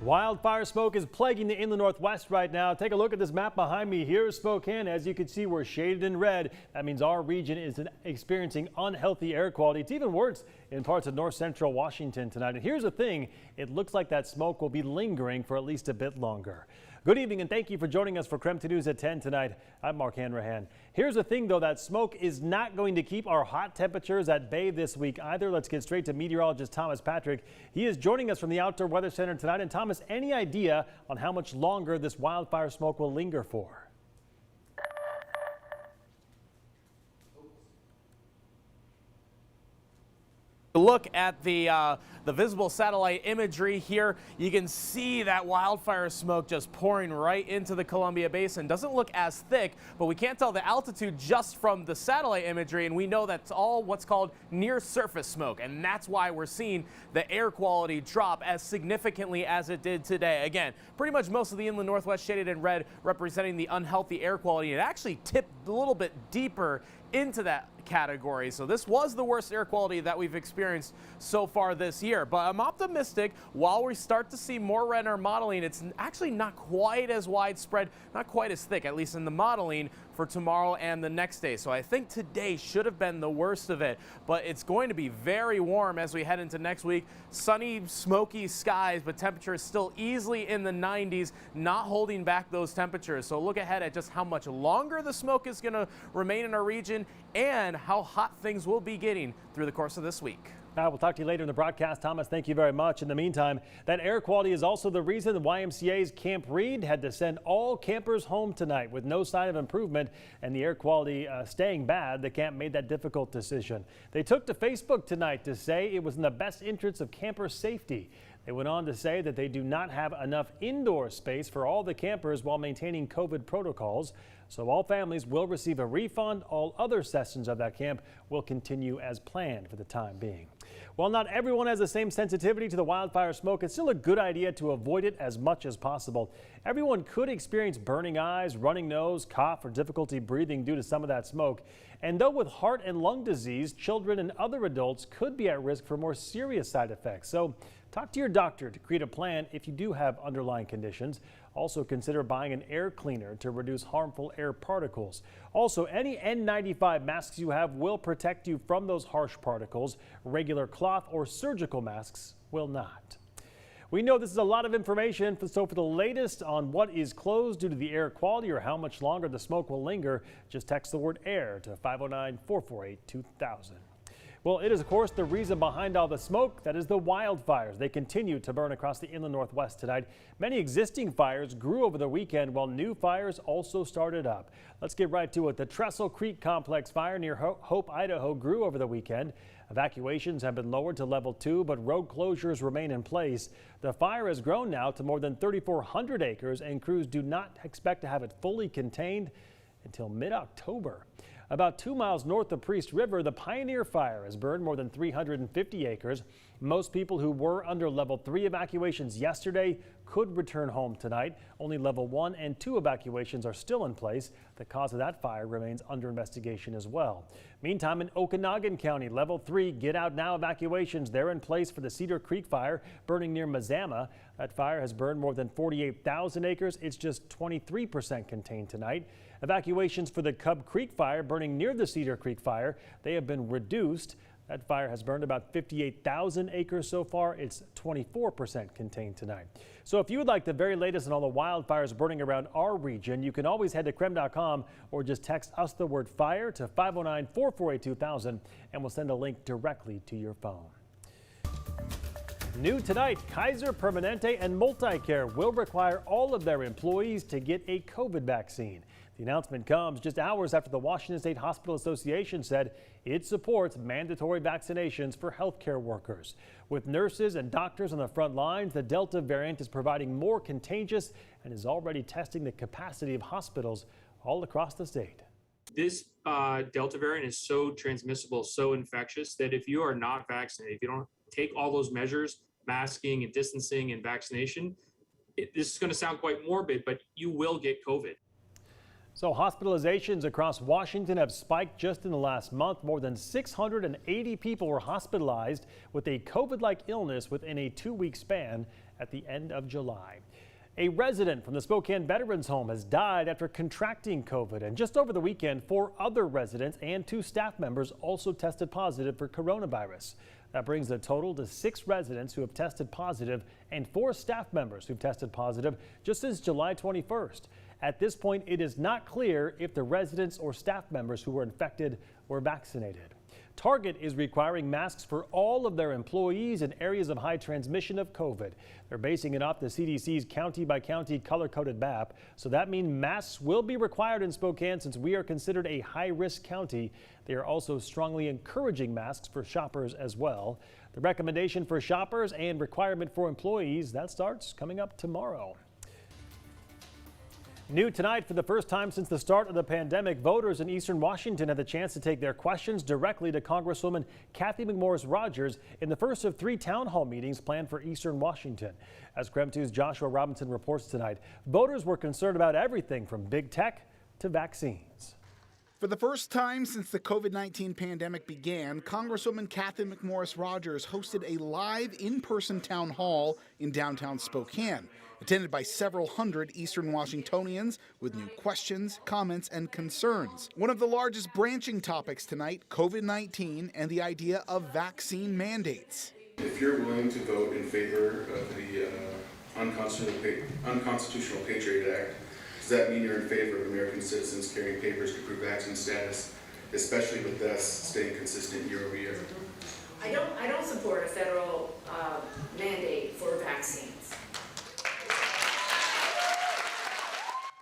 Wildfire smoke is plaguing the inland Northwest right now. Take a look at this map behind me. Here's Spokane. As you can see, we're shaded in red. That means our region is experiencing unhealthy air quality. It's even worse in parts of north central Washington tonight. And here's the thing. It looks like that smoke will be lingering for at least a bit longer. Good evening and thank you for joining us for KREM 2 News at 10 tonight. I'm Mark Hanrahan. Here's the thing though, that smoke is not going to keep our hot temperatures at bay this week either. Let's get straight to meteorologist Thomas Patrick. He is joining us from the Outdoor Weather Center tonight. And Thomas, any idea on how much longer this wildfire smoke will linger for? Look at the visible satellite imagery here. You can see that wildfire smoke just pouring right into the Columbia Basin. Doesn't look as thick, but we can't tell the altitude just from the satellite imagery, and we know that's all what's called near surface smoke, and that's why we're seeing the air quality drop as significantly as it did today. Again, pretty much most of the inland Northwest shaded in red, representing the unhealthy air quality. It actually tipped a little bit deeper into that category. So this was the worst air quality that we've experienced so far this year. But I'm optimistic while we start to see more red in our modeling, it's actually not quite as widespread, not quite as thick, at least in the modeling for tomorrow and the next day. So I think today should have been the worst of it, but it's going to be very warm as we head into next week. Sunny, smoky skies, but temperatures still easily in the 90s, not holding back those temperatures. So look ahead at just how much longer the smoke is going to remain in our region and how hot things will be getting through the course of this week. We'll talk to you later in the broadcast. Thomas, thank you very much. In the meantime, that air quality is also the reason the YMCA's Camp Reid had to send all campers home tonight with no sign of improvement and the air quality staying bad. The camp made that difficult decision. They took to Facebook tonight to say it was in the best interest of camper safety. They went on to say that they do not have enough indoor space for all the campers while maintaining COVID protocols. So all families will receive a refund. All other sessions of that camp will continue as planned for the time being. While not everyone has the same sensitivity to the wildfire smoke, it's still a good idea to avoid it as much as possible. Everyone could experience burning eyes, running nose, cough, or difficulty breathing due to some of that smoke. And though with heart and lung disease, children and other adults could be at risk for more serious side effects. So talk to your doctor to create a plan if you do have underlying conditions. Also consider buying an air cleaner to reduce harmful air particles. Also, any N95 masks you have will protect you from those harsh particles. Regular cloth or surgical masks will not. We know this is a lot of information, so for the latest on what is closed due to the air quality or how much longer the smoke will linger, just text the word AIR to 509-448-2000. Well, it is, of course, the reason behind all the smoke. That is the wildfires. They continue to burn across the inland Northwest tonight. Many existing fires grew over the weekend, while new fires also started up. Let's get right to it. The Trestle Creek Complex fire near Hope, Idaho grew over the weekend. Evacuations have been lowered to level 2, but road closures remain in place. The fire has grown now to more than 3,400 acres, and crews do not expect to have it fully contained until mid-October. About 2 miles north of Priest River, the Pioneer Fire has burned more than 350 acres. Most people who were under level 3 evacuations yesterday could return home tonight. Only level 1 and 2 evacuations are still in place. The cause of that fire remains under investigation as well. Meantime, in Okanagan County, level 3 get out now evacuations. They're in place for the Cedar Creek fire burning near Mazama. That fire has burned more than 48,000 acres. It's just 23% contained tonight. Evacuations for the Cub Creek fire burning near the Cedar Creek fire, they have been reduced. That fire has burned about 58,000 acres so far. It's 24% contained tonight. So if you would like the very latest on all the wildfires burning around our region, you can always head to KREM.com or just text us the word FIRE to 509-448-2000 and we'll send a link directly to your phone. New tonight, Kaiser Permanente and Multicare will require all of their employees to get a COVID vaccine. The announcement comes just hours after the Washington State Hospital Association said it supports mandatory vaccinations for healthcare workers. With nurses and doctors on the front lines, the Delta variant is proving more contagious and is already testing the capacity of hospitals all across the state. This Delta variant is so transmissible, so infectious that if you are not vaccinated, if you don't take all those measures, masking and distancing and vaccination, this is going to sound quite morbid, but you will get COVID. So hospitalizations across Washington have spiked just in the last month. More than 680 people were hospitalized with a COVID-like illness within a 2-week span at the end of July. A resident from the Spokane Veterans Home has died after contracting COVID. And just over the weekend, 4 other residents and 2 staff members also tested positive for coronavirus. That brings the total to 6 residents who have tested positive and 4 staff members who've tested positive just since July 21st. At this point, it is not clear if the residents or staff members who were infected were vaccinated. Target is requiring masks for all of their employees in areas of high transmission of COVID. They're basing it off the CDC's county-by-county color-coded map. So that means masks will be required in Spokane since we are considered a high-risk county. They are also strongly encouraging masks for shoppers as well. The recommendation for shoppers and requirement for employees, that starts coming up tomorrow. New tonight, for the first time since the start of the pandemic, voters in Eastern Washington have the chance to take their questions directly to Congresswoman Cathy McMorris-Rodgers in the first of 3 town hall meetings planned for Eastern Washington. As KREM 2's Joshua Robinson reports tonight, voters were concerned about everything from big tech to vaccines. For the first time since the COVID-19 pandemic began, Congresswoman Cathy McMorris-Rodgers hosted a live in-person town hall in downtown Spokane, attended by several hundred Eastern Washingtonians with new questions, comments, and concerns. One of the largest branching topics tonight, COVID-19 and the idea of vaccine mandates. If you're willing to vote in favor of the unconstitutional Patriot Act, does that mean you're in favor of American citizens carrying papers to prove vaccine status, especially with us staying consistent year over year? I don't support a federal mandate for vaccines.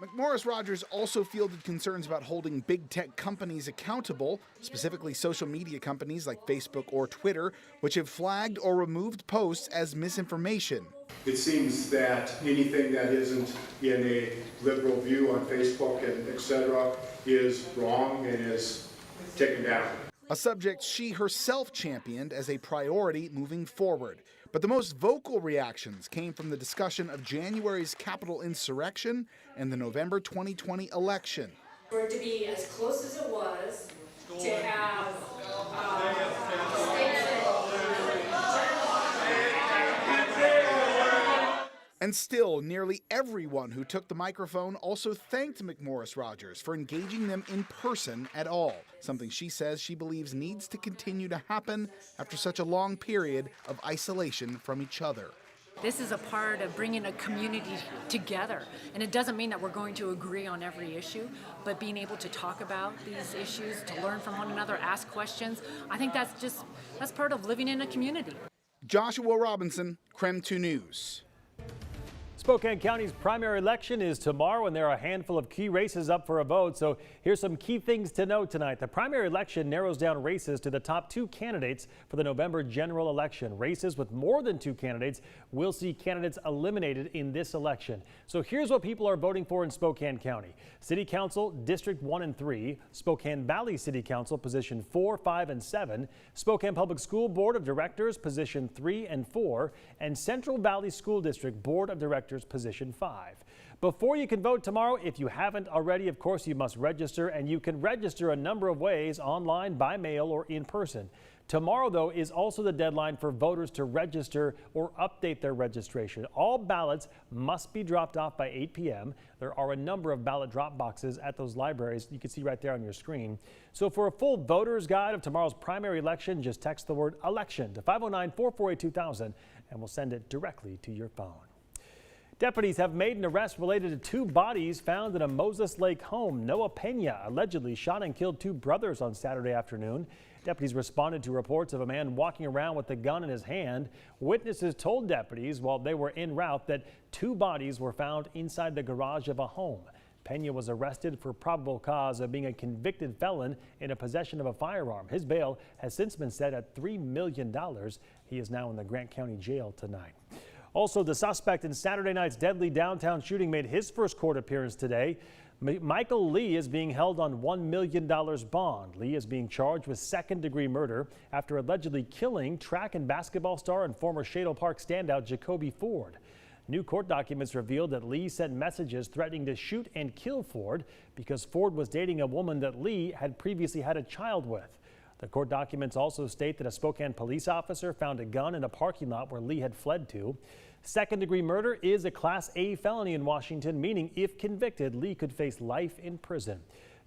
McMorris-Rodgers also fielded concerns about holding big tech companies accountable, specifically social media companies like Facebook or Twitter, which have flagged or removed posts as misinformation. It seems that anything that isn't in a liberal view on Facebook and etc. is wrong and is taken down. A subject she herself championed as a priority moving forward. But the most vocal reactions came from the discussion of January's Capitol insurrection and the November 2020 election. For it to be as close as it was, to have And still, nearly everyone who took the microphone also thanked McMorris-Rodgers for engaging them in person at all, something she says she believes needs to continue to happen after such a long period of isolation from each other. This is a part of bringing a community together, and it doesn't mean that we're going to agree on every issue, but being able to talk about these issues, to learn from one another, ask questions, I think that's part of living in a community. Joshua Robinson, KREM 2 News. Spokane County's primary election is tomorrow, and there are a handful of key races up for a vote. So here's some key things to know tonight. The primary election narrows down races to the top 2 candidates for the November general election. Races with more than 2 candidates will see candidates eliminated in this election. So here's what people are voting for in Spokane County. City Council, District 1 and 3, Spokane Valley City Council, Position 4, 5, and 7, Spokane Public School Board of Directors, Position 3 and 4, and Central Valley School District Board of Directors, Position 5. Before you can vote tomorrow, if you haven't already, of course, you must register, and you can register a number of ways: online, by mail, or in person. Tomorrow, though, is also the deadline for voters to register or update their registration. All ballots must be dropped off by 8 p.m. There are a number of ballot drop boxes at those libraries you can see right there on your screen. So for a full voter's guide of tomorrow's primary election, just text the word election to 509-448-2000 and we'll send it directly to your phone. Deputies have made an arrest related to 2 bodies found in a Moses Lake home. Noah Pena allegedly shot and killed 2 brothers on Saturday afternoon. Deputies responded to reports of a man walking around with a gun in his hand. Witnesses told deputies while they were en route that 2 bodies were found inside the garage of a home. Pena was arrested for probable cause of being a convicted felon in a possession of a firearm. His bail has since been set at $3 million. He is now in the Grant County Jail tonight. Also, the suspect in Saturday night's deadly downtown shooting made his first court appearance today. Michael Lee is being held on $1 million bond. Lee is being charged with second-degree murder after allegedly killing track and basketball star and former Shadle Park standout Jacoby Ford. New court documents revealed that Lee sent messages threatening to shoot and kill Ford because Ford was dating a woman that Lee had previously had a child with. The court documents also state that a Spokane police officer found a gun in a parking lot where Lee had fled to. Second-degree murder is a Class A felony in Washington, meaning if convicted, Lee could face life in prison.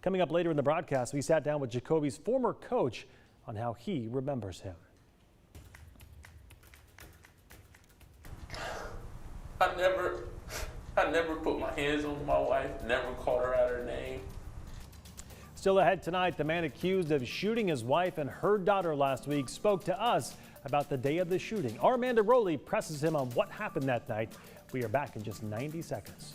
Coming up later in the broadcast, we sat down with Jacoby's former coach on how he remembers him. I never put my hands on my wife, never called her out her name. Still ahead tonight, the man accused of shooting his wife and her daughter last week spoke to us about the day of the shooting. Our Amanda Rowley presses him on what happened that night. We are back in just 90 seconds.